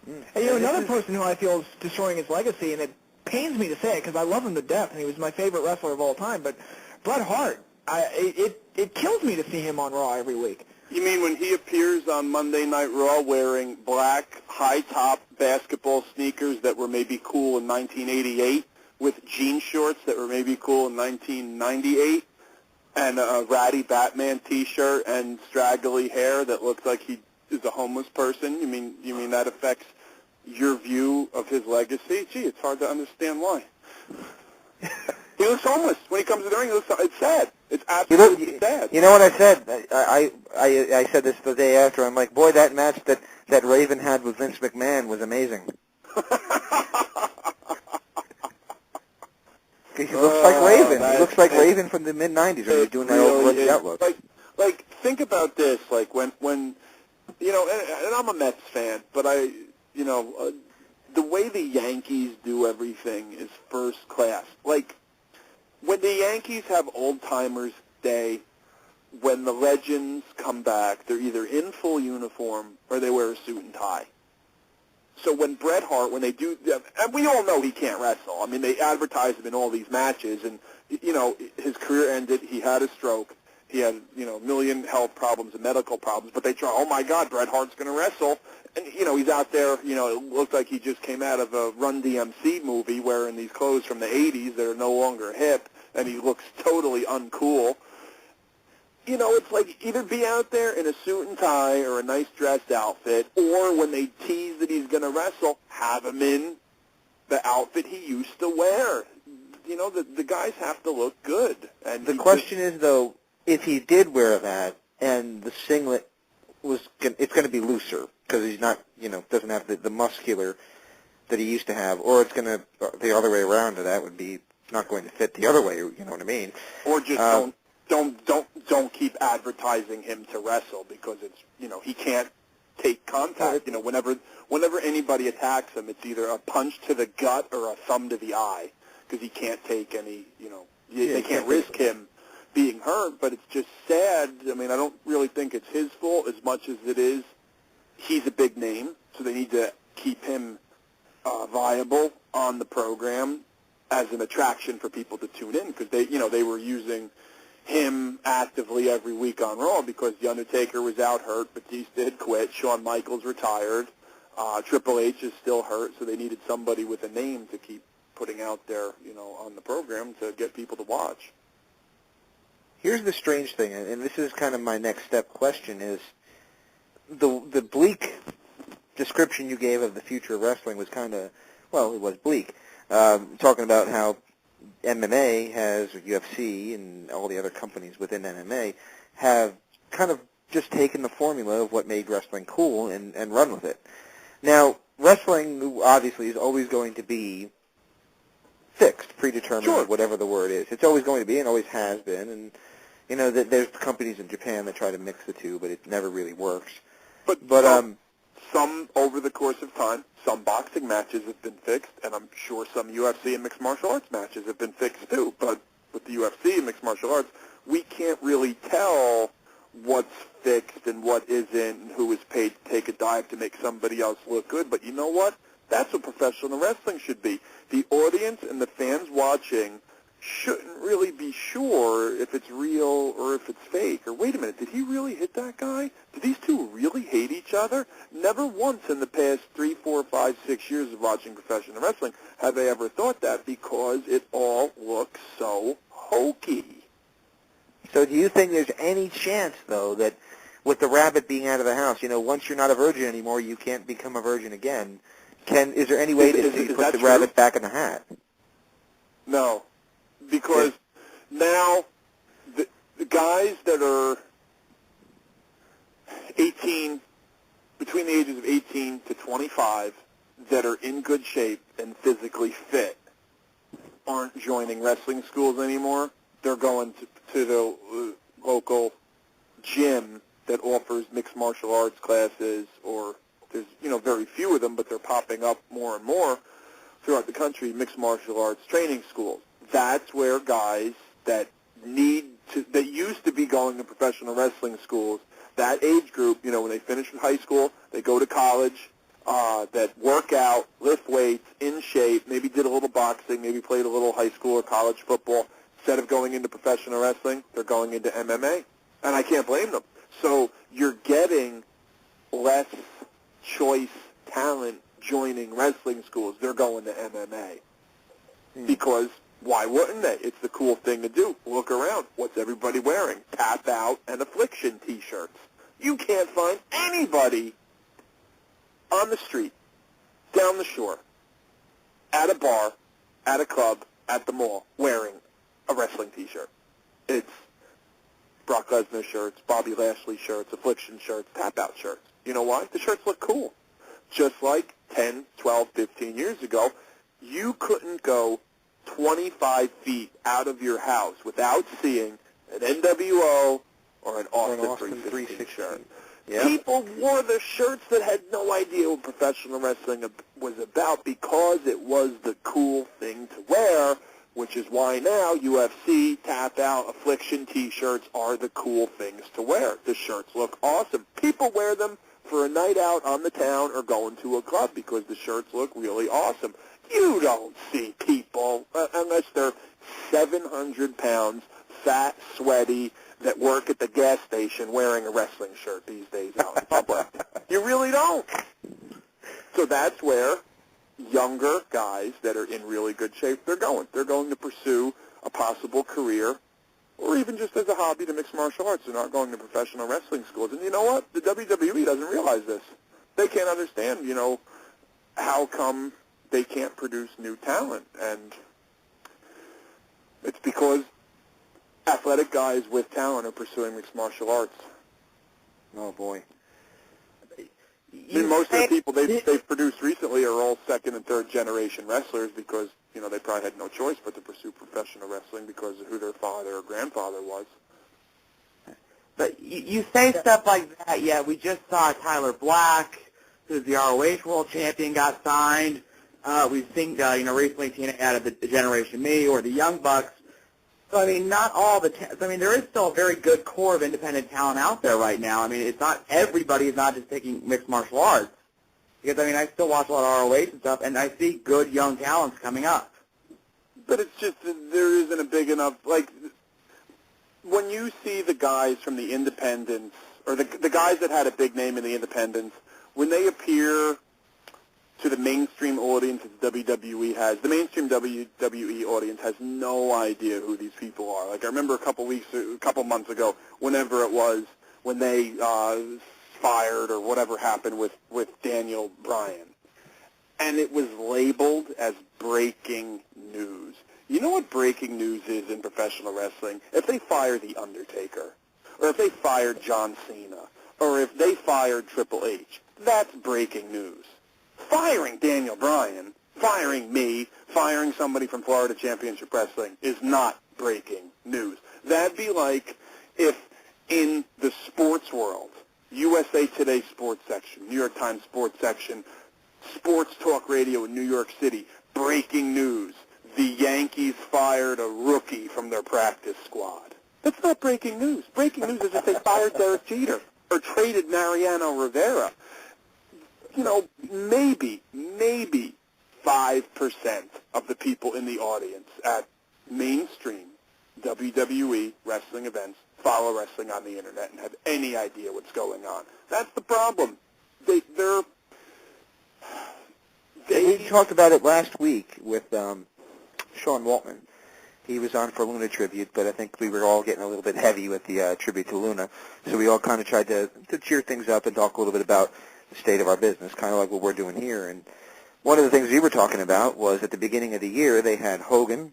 And, another person who I feel is destroying his legacy, and it pains me to say it because I love him to death, and he was my favorite wrestler of all time, but Bret Hart, it kills me to see him on Raw every week. You mean when he appears on Monday Night Raw wearing black, high-top basketball sneakers that were maybe cool in 1988 with jean shorts that were maybe cool in 1998 and a ratty Batman T-shirt and straggly hair that looks like he is a homeless person? You mean that affects your view of his legacy? Gee, it's hard to understand why. He looks homeless. When he comes to the ring, it's sad. It's absolutely sad. You know what I said? I said this the day after. I'm like, boy, that match that Raven had with Vince McMahon was amazing. He looks like Raven. He looks like Raven from the mid-'90s when he was doing that old Rookie Outlook. Like, think about this. Like, when and I'm a Mets fan, but the way the Yankees do everything is first class. Like, when the Yankees have old-timers day, when the legends come back, they're either in full uniform or they wear a suit and tie. So when Bret Hart, when they do, and we all know he can't wrestle. I mean, they advertise him in all these matches, and, his career ended. He had a stroke. He had, a million health problems and medical problems, but they try, oh, my God, Bret Hart's going to wrestle. And, he's out there, it looked like he just came out of a Run DMC movie wearing these clothes from the 80s that are no longer hip, and he looks totally uncool. It's like either be out there in a suit and tie or a nice dressed outfit, or when they tease that he's going to wrestle, have him in the outfit he used to wear. The guys have to look good. And the question is, though, if he did wear that and the singlet it's going to be looser because he's not, doesn't have the muscular that he used to have, or it's going to, the other way around to that would be not going to fit the other way, you know what I mean? Or just don't keep advertising him to wrestle because it's, he can't take contact. Whenever anybody attacks him, it's either a punch to the gut or a thumb to the eye because he can't take any, they can't risk him being hurt, but it's just sad. I mean, I don't really think it's his fault as much as it is he's a big name, so they need to keep him viable on the program as an attraction for people to tune in because they were using him actively every week on Raw because The Undertaker was out hurt, Batista had quit, Shawn Michaels retired, Triple H is still hurt, so they needed somebody with a name to keep putting out there, on the program to get people to watch. Here's the strange thing, and this is kind of my next step question, is the bleak description you gave of the future of wrestling was kind of, well, it was bleak. Talking about how MMA has, or UFC and all the other companies within MMA, have kind of just taken the formula of what made wrestling cool and run with it. Now, wrestling obviously is always going to be fixed, predetermined, sure, whatever the word is. It's always going to be and always has been. And, there's companies in Japan that try to mix the two, but it never really works. But some, over the course of time, some boxing matches have been fixed, and I'm sure some UFC and mixed martial arts matches have been fixed too. But with the UFC and mixed martial arts, we can't really tell what's fixed and what isn't and who is paid to take a dive to make somebody else look good. But you know what? That's what professional wrestling should be. The audience and the fans watching shouldn't really be sure if it's real or if it's fake. Or wait a minute, did he really hit that guy? Do these two really hate each other? Never once in the past 3, 4, 5, 6 years of watching professional wrestling have I ever thought that because it all looks so hokey. So do you think there's any chance, though, that with the rabbit being out of the house, once you're not a virgin anymore, you can't become a virgin again? Is there any way to put the rabbit back in the hat? No, because now the guys that are 18, between the ages of 18 to 25, that are in good shape and physically fit, aren't joining wrestling schools anymore. They're going to the local gym that offers mixed martial arts classes, or there's very few of them, but they're popping up more and more throughout the country, mixed martial arts training schools. That's where guys that used to be going to professional wrestling schools, that age group, when they finish high school, they go to college, that work out, lift weights, in shape, maybe did a little boxing, maybe played a little high school or college football. Instead of going into professional wrestling, they're going into MMA. And I can't blame them. So you're getting less choice talent joining wrestling schools. They're going to MMA. Because why wouldn't they? It's the cool thing to do. Look around. What's everybody wearing? Tap Out and Affliction T-shirts. You can't find anybody on the street, down the shore, at a bar, at a club, at the mall, wearing a wrestling T-shirt. It's Brock Lesnar shirts, Bobby Lashley shirts, Affliction shirts, Tap Out shirts. You know why? The shirts look cool. Just like 10, 12, 15 years ago, you couldn't go 25 feet out of your house without seeing an NWO or an Austin 316 shirt. Yep. People wore the shirts that had no idea what professional wrestling was about because it was the cool thing to wear, which is why now UFC, Tap Out, Affliction T-shirts are the cool things to wear. The shirts look awesome. People wear them for a night out on the town or going to a club because the shirts look really awesome. You don't see people, unless they're 700 pounds, fat, sweaty, that work at the gas station wearing a wrestling shirt these days out in public. You really don't. So that's where younger guys that are in really good shape, they're going. They're going to pursue a possible career or even just as a hobby to mixed martial arts. They're not going to professional wrestling schools. And you know what? The WWE doesn't realize this. They can't understand, how come they can't produce new talent. And it's because athletic guys with talent are pursuing mixed martial arts. Oh, boy. Most of the people they've produced recently are all second and third generation wrestlers because, they probably had no choice but to pursue professional wrestling because of who their father or grandfather was. But you say stuff like that, yeah, we just saw Tyler Black, who's the ROH World Champion, got signed. We've seen, recently Tina added the Generation Me or the Young Bucks. So, not all the there is still a very good core of independent talent out there right now. It's not, everybody is not just taking mixed martial arts. Because, I still watch a lot of ROH and stuff, and I see good young talents coming up. But it's just that there isn't a big enough, when you see the guys from the independents, or the guys that had a big name in the independents, when they appear to the mainstream audience that WWE has, the mainstream WWE audience has no idea who these people are. I remember a couple months ago, whenever it was, when they fired or whatever happened with Daniel Bryan. And it was labeled as breaking news. You know what breaking news is in professional wrestling? If they fire The Undertaker, or if they fired John Cena, or if they fired Triple H, that's breaking news. Firing Daniel Bryan, firing me, firing somebody from Florida Championship Wrestling is not breaking news. That'd be like if in the sports world, USA Today sports section, New York Times sports section, sports talk radio in New York City, breaking news, the Yankees fired a rookie from their practice squad. That's not breaking news. Breaking news is if they fired Derek Jeter or traded Mariano Rivera. Maybe 5% of the people in the audience at mainstream WWE wrestling events follow wrestling on the internet and have any idea what's going on. That's the problem. We talked about it last week with Sean Waltman. He was on for Luna Tribute, but I think we were all getting a little bit heavy with the tribute to Luna, so we all kind of tried to cheer things up and talk a little bit about the state of our business, kind of like what we're doing here. And one of the things we were talking about was at the beginning of the year they had Hogan,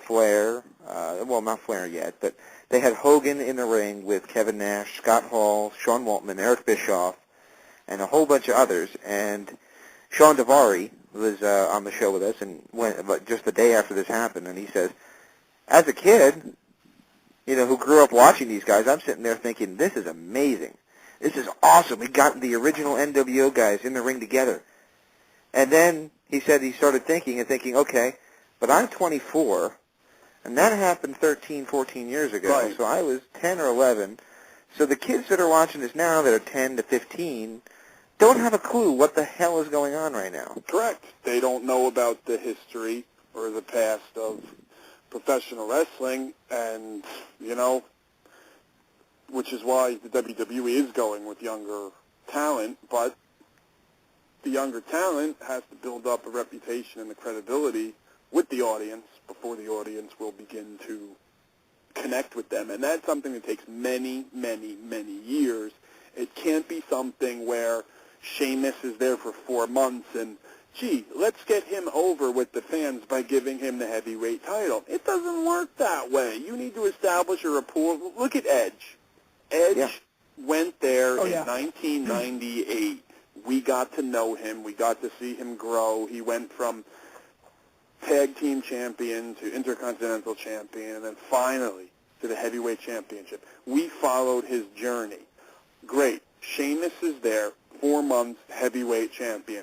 Flair, not Flair yet, but they had Hogan in the ring with Kevin Nash, Scott Hall, Sean Waltman, Eric Bischoff, and a whole bunch of others. And Sean Daivari was on the show with us and went just the day after this happened, and he says, as a kid, who grew up watching these guys, I'm sitting there thinking, this is amazing. This is awesome. We got the original NWO guys in the ring together. And then he said he started thinking, okay, but I'm 24, and that happened 13, 14 years ago, right. So I was 10 or 11. So the kids that are watching this now that are 10 to 15, don't have a clue what the hell is going on right now. Correct. They don't know about the history or the past of professional wrestling, and, you know, which is why the WWE is going with younger talent, but the younger talent has to build up a reputation and the credibility with the audience before the audience will begin to connect with them. And that's something that takes many, many, many years. It can't be something where Sheamus is there for 4 months and, gee, let's get him over with the fans by giving him the heavyweight title. It doesn't work that way. You need to establish a rapport. Look at Edge. Edge went there in 1998. We got to know him. We got to see him grow. He went from tag team champion to intercontinental champion, and then finally to the heavyweight championship. We followed his journey. Great. Sheamus is there, 4 months, heavyweight champion.